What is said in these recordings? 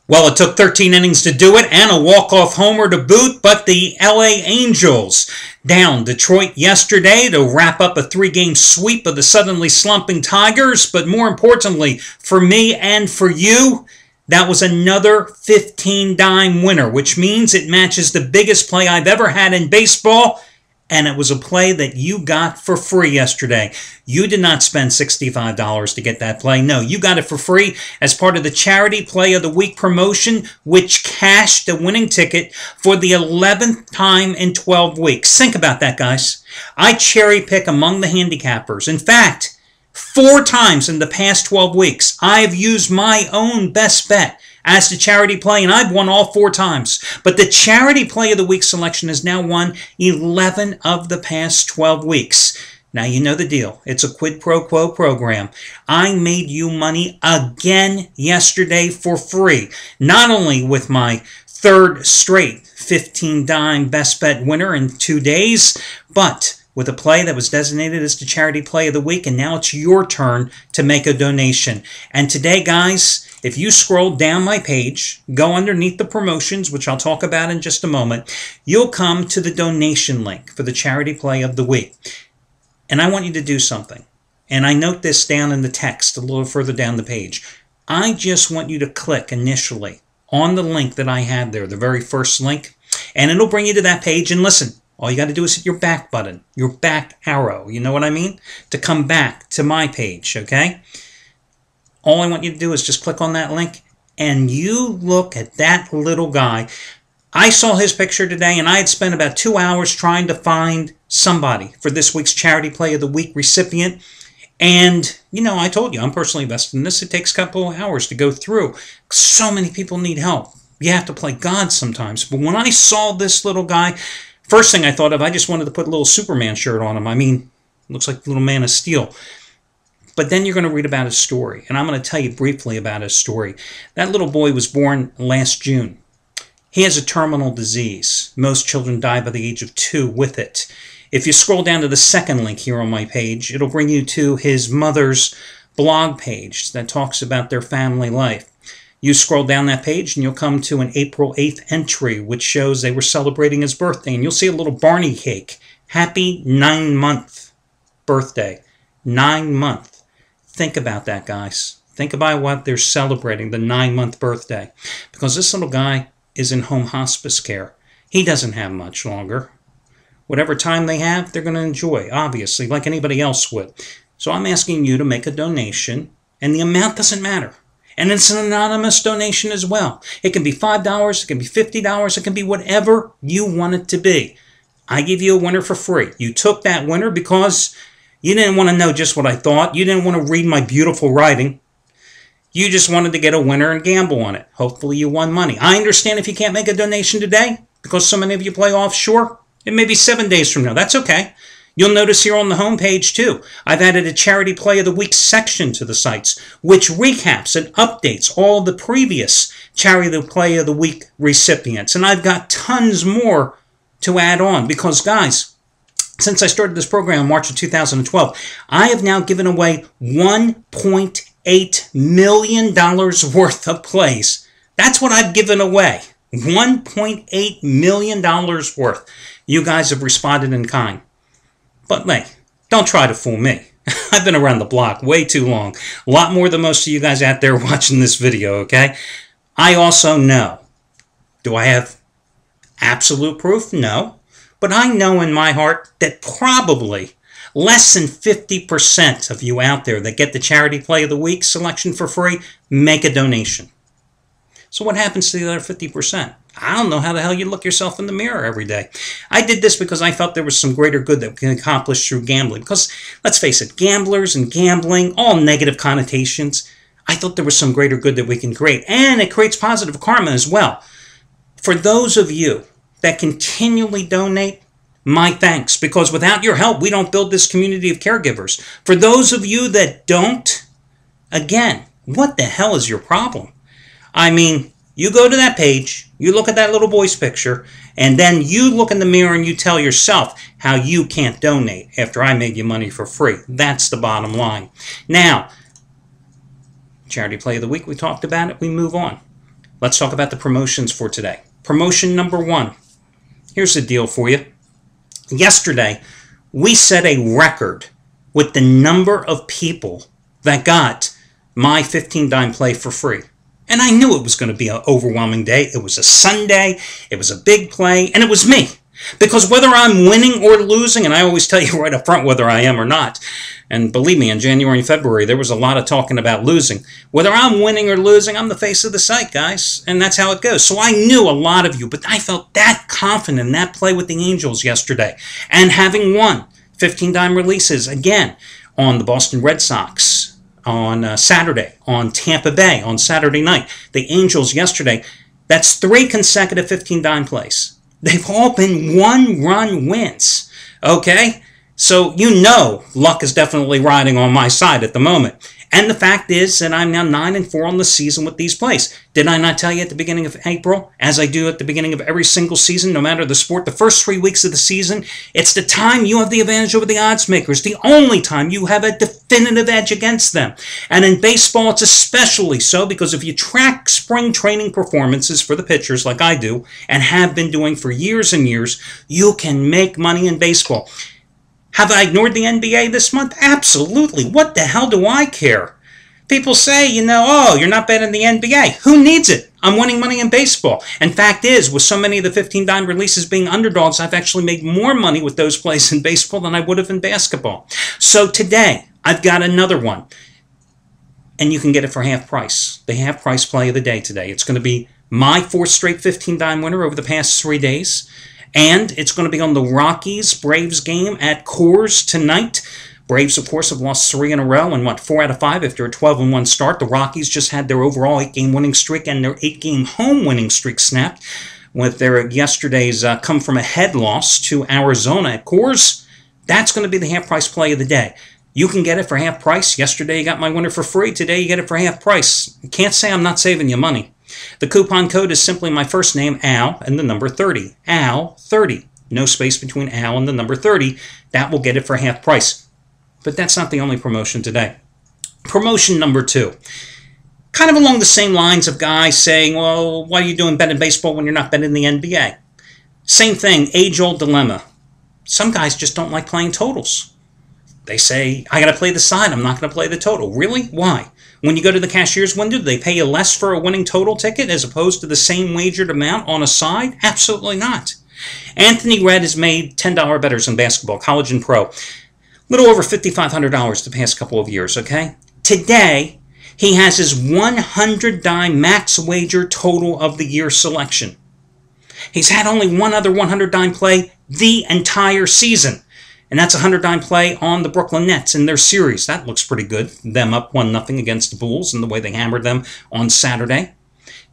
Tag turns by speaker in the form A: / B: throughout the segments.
A: Well, it took 13 innings to do it and a walk-off homer to boot, but the LA Angels down Detroit yesterday to wrap up a 3-game sweep of the suddenly slumping Tigers. But more importantly, for me and for you, that was another 15-dime winner, which means it matches the biggest play I've ever had in baseball. And it was a play that you got for free yesterday. You did not spend $65 to get that play. No, you got it for free as part of the Charity Play of the Week promotion, which cashed the winning ticket for the 11th time in 12 weeks. Think about that, guys. I cherry pick among the handicappers. In fact, 4 times in the past 12 weeks, I've used my own best bet as the charity play, and I've won all 4 times. But the Charity Play of the Week selection has now won 11 of the past 12 weeks. Now, you know the deal. It's a quid pro quo program. I made you money again yesterday for free. Not only with my 3rd straight 15-dime best bet winner in 2 days, but with a play that was designated as the Charity Play of the Week, and now it's your turn to make a donation. And today, guys, if you scroll down my page, go underneath the promotions, which I'll talk about in just a moment, you'll come to the donation link for the Charity Play of the Week. And I want you to do something. And I note this down in the text a little further down the page. I just want you to click initially on the link that I have there, the very first link, and it'll bring you to that page. And listen, all you got to do is hit your back button, your back arrow, you know what I mean? To come back to my page, okay? All I want you to do is just click on that link, and you look at that little guy. I saw his picture today, and I had spent about 2 hours trying to find somebody for this week's Charity Play of the Week recipient. And, you know, I told you, I'm personally invested in this. It takes a couple of hours to go through. So many people need help. You have to play God sometimes. But when I saw this little guy, first thing I thought of, I just wanted to put a little Superman shirt on him. I mean, looks like the little Man of Steel. But then you're going to read about his story, and I'm going to tell you briefly about his story. That little boy was born last June. He has a terminal disease. Most children die by the age of 2 with it. If you scroll down to the second link here on my page, it'll bring you to his mother's blog page that talks about their family life. You scroll down that page, and you'll come to an April 8th entry, which shows they were celebrating his birthday, and you'll see a little Barney cake. Happy 9-month birthday. 9-month. Think about that, guys. Think about what they're celebrating, the 9-month birthday. Because this little guy is in home hospice care. He doesn't have much longer. Whatever time they have, they're going to enjoy, obviously, like anybody else would. So I'm asking you to make a donation, and the amount doesn't matter. And it's an anonymous donation as well. It can be $5, it can be $50, it can be whatever you want it to be. I give you a winner for free. You took that winner because you didn't want to know just what I thought. You didn't want to read my beautiful writing. You just wanted to get a winner and gamble on it. Hopefully you won money. I understand if you can't make a donation today because so many of you play offshore. It may be 7 days from now. That's okay. You'll notice here on the home page too, I've added a Charity Play of the Week section to the sites, which recaps and updates all the previous Charity Play of the Week recipients. And I've got tons more to add on because, guys, since I started this program in March of 2012, I have now given away $1.8 million worth of plays. That's what I've given away. $1.8 million worth. You guys have responded in kind. But, hey, don't try to fool me. I've been around the block way too long. A lot more than most of you guys out there watching this video, okay? I also know. Do I have absolute proof? No. But I know in my heart that probably less than 50% of you out there that get the Charity Play of the Week selection for free make a donation. So what happens to the other 50%? I don't know how the hell you look yourself in the mirror every day. I did this because I felt there was some greater good that we can accomplish through gambling. Because, let's face it, gamblers and gambling, all negative connotations. I thought there was some greater good that we can create. And it creates positive karma as well. For those of you that continually donate, my thanks. Because without your help, we don't build this community of caregivers. For those of you that don't, again, what the hell is your problem? I mean, you go to that page, you look at that little boy's picture, and then you look in the mirror and you tell yourself how you can't donate after I made you money for free. That's the bottom line. Now, Charity Play of the Week, we talked about it, we move on. let's talk about the promotions for today. Promotion number 1. Here's the deal for you. Yesterday, we set a record with the number of people that got my 15-dime play for free. And I knew it was going to be an overwhelming day. It was a Sunday, it was a big play, and it was me. Because whether I'm winning or losing, and I always tell you right up front whether I am or not, and believe me, in January and February, there was a lot of talking about losing. Whether I'm winning or losing, I'm the face of the site, guys, and that's how it goes. So I knew a lot of you, but I felt that confident in that play with the Angels yesterday. And having won 15-dime releases, again, on the Boston Red Sox, on Saturday, on Tampa Bay, on Saturday night, the Angels yesterday, that's 3 consecutive 15-dime plays. They've all been one-run wins, okay? So you know luck is definitely riding on my side at the moment. And the fact is that I'm now 9-4 on the season with these plays. Did I not tell you at the beginning of April, as I do at the beginning of every single season, no matter the sport, the first 3 weeks of the season, it's the time you have the advantage over the odds makers, the only time you have a definitive edge against them. And in baseball, it's especially so because if you track spring training performances for the pitchers like I do and have been doing for years and years, you can make money in baseball. Have I ignored the NBA this month? Absolutely. What the hell do I care? People say, oh, you're not betting the NBA. Who needs it? I'm winning money in baseball. And fact is, with so many of the 15-dime releases being underdogs, I've actually made more money with those plays in baseball than I would have in basketball. So today, I've got another one. And you can get it for half price. The half price play of the day today. It's going to be my 4th straight 15-dime winner over the past 3 days. And it's going to be on the Rockies-Braves game at Coors tonight. Braves, of course, have lost 3 in a row and 4 out of 5 after a 12-1 start. The Rockies just had their overall 8-game winning streak and their 8-game home winning streak snapped with their yesterday's come-from-ahead loss to Arizona at Coors. That's going to be the half-price play of the day. You can get it for half price. Yesterday, you got my winner for free. Today, you get it for half price. You can't say I'm not saving you money. The coupon code is simply my first name, Al, and the number 30. Al, 30. No space between Al and the number 30. That will get it for half price. But that's not the only promotion today. Promotion number 2. Kind of along the same lines of guys saying, well, why are you doing betting baseball when you're not betting the NBA? Same thing, age-old dilemma. Some guys just don't like playing totals. They say, I got to play the side, I'm not going to play the total. Really? Why? When you go to the cashier's window, do they pay you less for a winning total ticket as opposed to the same wagered amount on a side? Absolutely not. Anthony Red has made $10 bettors in basketball, college and pro. A little over $5,500 the past couple of years, okay? Today, he has his 100-dime max wager total of the year selection. He's had only one other 100-dime play the entire season. And that's a 100-dime play on the Brooklyn Nets in their series. That looks pretty good. Them up 1-0 against the Bulls and the way they hammered them on Saturday.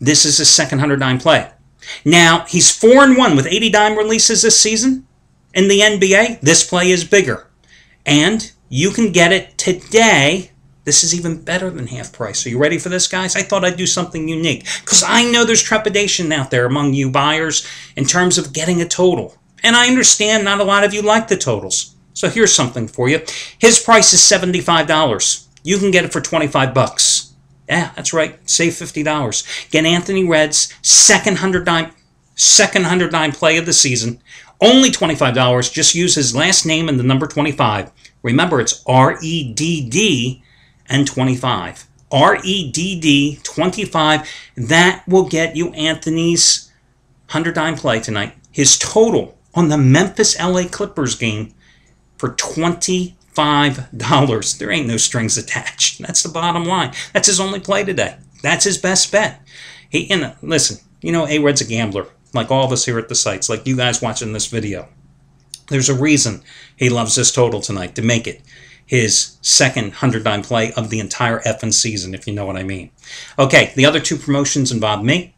A: This is his second 100-dime play. Now, he's 4-1 with 80-dime releases this season. In the NBA, this play is bigger. And you can get it today. This is even better than half price. Are you ready for this, guys? I thought I'd do something unique because I know there's trepidation out there among you buyers in terms of getting a total. And I understand not a lot of you like the totals. So here's something for you. His price is $75. You can get it for $25. Yeah, that's right. Save $50. Get Anthony Red's second 100-dime play of the season. Only $25. Just use his last name and the number 25. Remember, it's R-E-D-D and 25. R-E-D-D 25. That will get you Anthony's 100-dime play tonight. His total on the Memphis LA Clippers game for $25. There ain't no strings attached. That's the bottom line. That's his only play today. That's his best bet. Listen, A-Red's a gambler, like all of us here at the sites, like you guys watching this video. There's a reason he loves this total tonight, to make it his second 100-dime play of the entire effing season, if you know what I mean. Okay, the other 2 promotions involve me.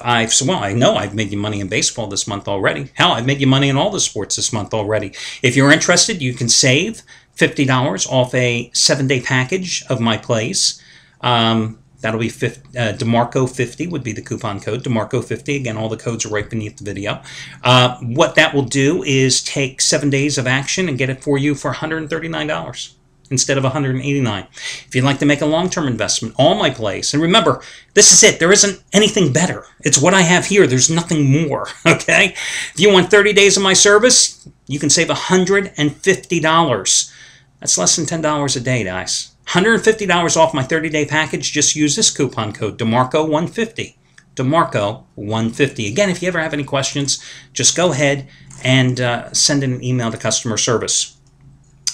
A: I know I've made you money in baseball this month already. Hell, I've made you money in all the sports this month already. If you're interested, you can save $50 off a 7-day package of my plays. That'll be DeMarco50 would be the coupon code, DeMarco50. Again, all the codes are right beneath the video. What that will do is take 7 days of action and get it for you for $139. instead of 189. If you'd like to make a long-term investment, all my plays, and remember, this is it. There isn't anything better. It's what I have here. There's nothing more, okay? If you want 30 days of my service, you can save $150. That's less than $10 a day, guys. $150 off my 30-day package. Just use this coupon code, DeMarco150. DeMarco150. Again, if you ever have any questions, just go ahead and send in an email to customer service.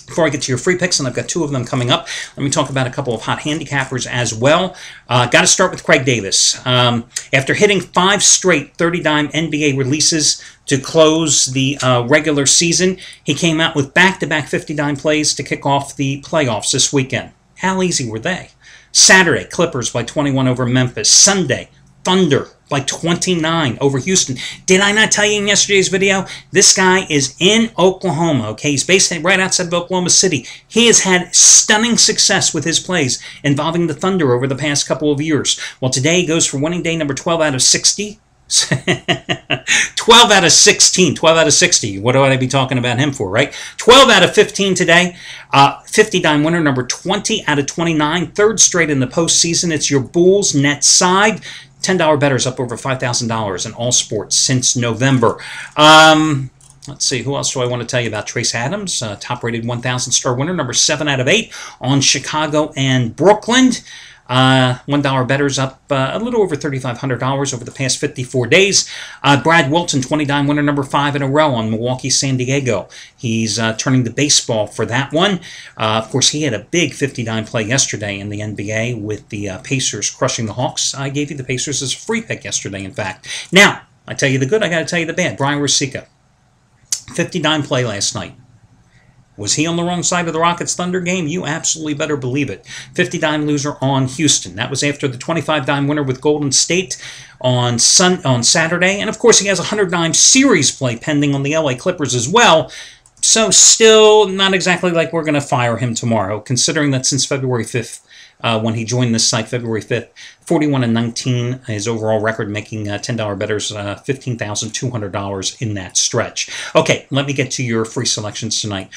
A: Before I get to your free picks, and I've got two of them coming up, let me talk about a couple of hot handicappers as well. Got to start with Craig Davis. After hitting 5 straight 30-dime NBA releases to close the regular season, he came out with back-to-back 50-dime plays to kick off the playoffs this weekend. How easy were they? Saturday, Clippers by 21 over Memphis. Sunday, Thunder by 29 over Houston. Did I not tell you in yesterday's video? This guy is in Oklahoma, okay? He's based right outside of Oklahoma City. He has had stunning success with his plays involving the Thunder over the past couple of years. Well, today he goes for winning day number 12 out of 60. 12 out of 16, 12 out of 60. What would I be talking about him for, right? 12 out of 15 today. 50-dime winner number 20 out of 29. Third straight in the postseason. It's your Bulls net side. $10 bettors up over $5,000 in all sports since November. Let's see, who else do I want to tell you about? Trace Adams, top-rated 1,000-star winner, number 7 out of 8 on Chicago and Brooklyn. $1 bettors up a little over $3,500 over the past 54 days. Brad Wilton, 20-dime winner, number 5 in a row on Milwaukee, San Diego. He's turning to baseball for that one. Of course, he had a big 50-dime play yesterday in the NBA with the Pacers crushing the Hawks. I gave you the Pacers as a free pick yesterday, in fact. Now, I tell you the good, I got to tell you the bad. Brian Rosica, 50-dime play last night. Was he on the wrong side of the Rockets-Thunder game? You absolutely better believe it. 50-dime loser on Houston. That was after the 25-dime winner with Golden State on Saturday. And, of course, he has a 100-dime series play pending on the LA Clippers as well. So still not exactly like we're going to fire him tomorrow, considering that since February 5th, when he joined this site, February 5th, 41-19, his overall record, making $10 bettors $15,200 in that stretch. Okay, let me get to your free selections tonight.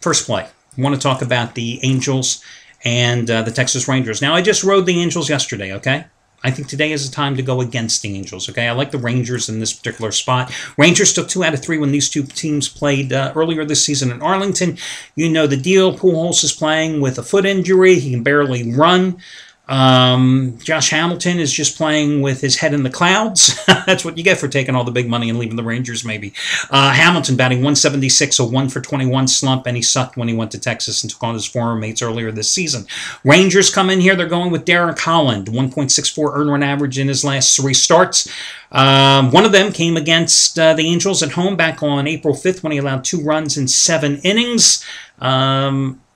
A: First play, I want to talk about the Angels and the Texas Rangers. Now, I just rode the Angels yesterday, okay? I think today is the time to go against the Angels, okay? I like the Rangers in this particular spot. Rangers took 2 out of 3 when these two teams played earlier this season in Arlington. You know the deal. Pujols is playing with a foot injury. He can barely run. Josh Hamilton is just playing with his head in the clouds. That's what you get for taking all the big money and leaving the Rangers, maybe. Hamilton batting 176, a 1-for-21 slump, and he sucked when he went to Texas and took on his former mates earlier this season. Rangers come in here. They're going with Derek Holland, 1.64 earned run average in his last 3 starts. One of them came against the Angels at home back on April 5th when he allowed 2 runs in 7 innings.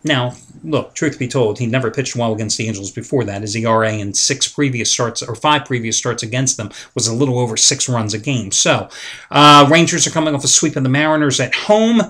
A: Now, look, truth be told, he never pitched well against the Angels before that. His ERA in 5 previous starts against them was a little over 6 runs a game. So, Rangers are coming off a sweep of the Mariners at home.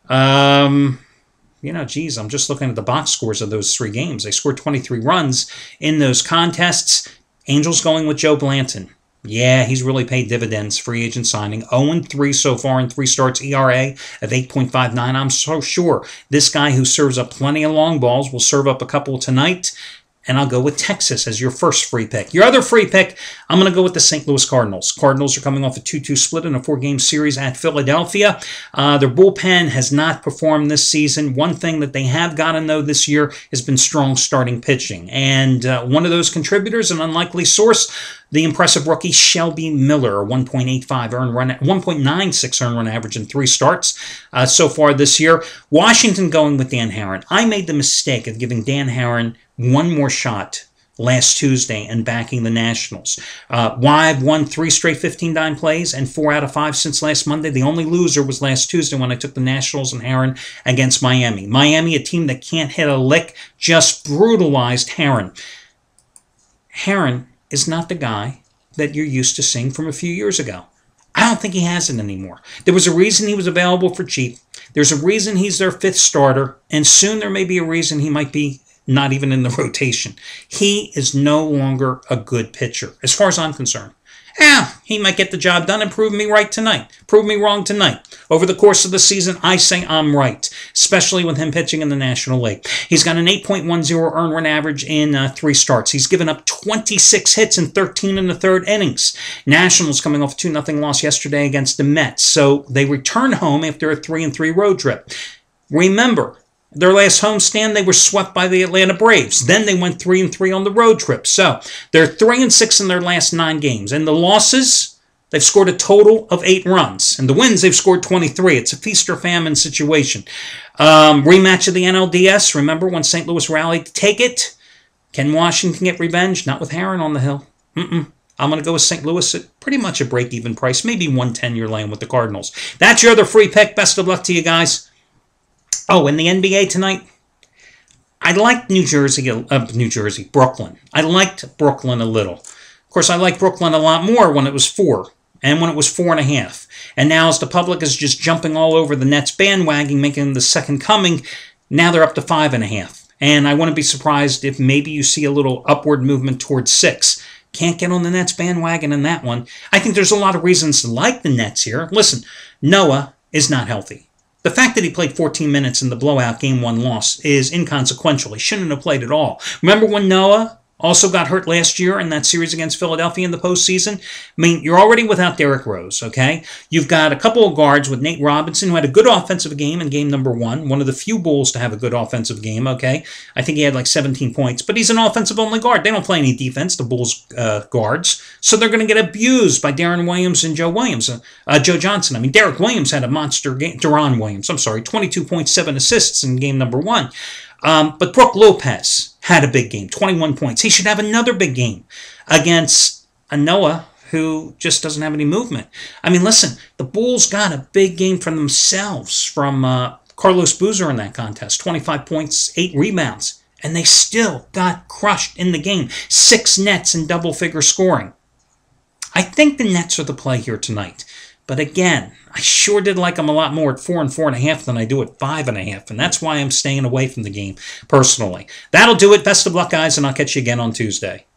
A: You know, geez, I'm just looking at the box scores of those 3 games. They scored 23 runs in those contests. Angels going with Joe Blanton. Yeah, he's really paid dividends, free agent signing. 0-3 so far in 3 starts, ERA of 8.59. I'm so sure this guy who serves up plenty of long balls will serve up a couple tonight. And I'll go with Texas as your first free pick. Your other free pick, I'm going to go with the St. Louis Cardinals. Cardinals are coming off a 2-2 split in a 4-game series at Philadelphia. Their bullpen has not performed this season. One thing that they have gotten, though, this year has been strong starting pitching. And one of those contributors, an unlikely source, the impressive rookie Shelby Miller, a 1.96 earned run average in 3 starts so far this year. Washington going with Dan Haren. I made the mistake of giving Dan Haren one more shot last Tuesday and backing the Nationals. I've won 3 straight 15-dime plays and 4 out of 5 since last Monday. The only loser was last Tuesday when I took the Nationals and Haren against Miami. Miami, a team that can't hit a lick, just brutalized Haren. Haren is not the guy that you're used to seeing from a few years ago. I don't think he has it anymore. There was a reason he was available for cheap. There's a reason he's their 5th starter, and soon there may be a reason he might be not even in the rotation. He is no longer a good pitcher, as far as I'm concerned. He might get the job done and prove me right tonight. Prove me wrong tonight. Over the course of the season, I say I'm right, especially with him pitching in the National League. He's got an 8.10 earned run average in 3 starts. He's given up 26 hits in 13 in the third innings. Nationals coming off a 2-0 loss yesterday against the Mets, so they return home after a 3-3 road trip. Remember, their last homestand, they were swept by the Atlanta Braves. Then they went 3-3 on the road trip. So they're 3-6 in their last 9 games. And the losses, they've scored a total of 8 runs. And the wins, they've scored 23. It's a feast or famine situation. Rematch of the NLDS. Remember when St. Louis rallied to take it? Can Washington get revenge? Not with Herron on the hill. I'm going to go with St. Louis at pretty much a break-even price. Maybe 110 you're laying with the Cardinals. That's your other free pick. Best of luck to you guys. Oh, in the NBA tonight, I liked Brooklyn. I liked Brooklyn a little. Of course, I liked Brooklyn a lot more when it was 4 and when it was 4.5. And now as the public is just jumping all over the Nets bandwagon, making the second coming, now they're up to 5.5. And I wouldn't be surprised if maybe you see a little upward movement towards 6. Can't get on the Nets bandwagon in that one. I think there's a lot of reasons to like the Nets here. Listen, Noah is not healthy. The fact that he played 14 minutes in the blowout Game 1 loss is inconsequential. He shouldn't have played at all. Remember when Noah also got hurt last year in that series against Philadelphia in the postseason? I mean, you're already without Derrick Rose, okay? You've got a couple of guards with Nate Robinson, who had a good offensive game in game number 1, one of the few Bulls to have a good offensive game, okay? I think he had like 17 points, but he's an offensive-only guard. They don't play any defense, the Bulls guards, so they're going to get abused by Deron Williams and Joe Johnson. I mean, Derrick Williams had a monster game. Deron Williams, 22.7 assists in game number 1. But Brook Lopez had a big game, 21 points. He should have another big game against a Noah who just doesn't have any movement. I mean, listen, the Bulls got a big game for themselves from Carlos Boozer in that contest, 25 points, 8 rebounds, and they still got crushed in the game. 6 nets in double-figure scoring. I think the Nets are the play here tonight. But again, I sure did like them a lot more at 4 and 4.5 than I do at 5.5, and that's why I'm staying away from the game personally. That'll do it. Best of luck, guys, and I'll catch you again on Tuesday.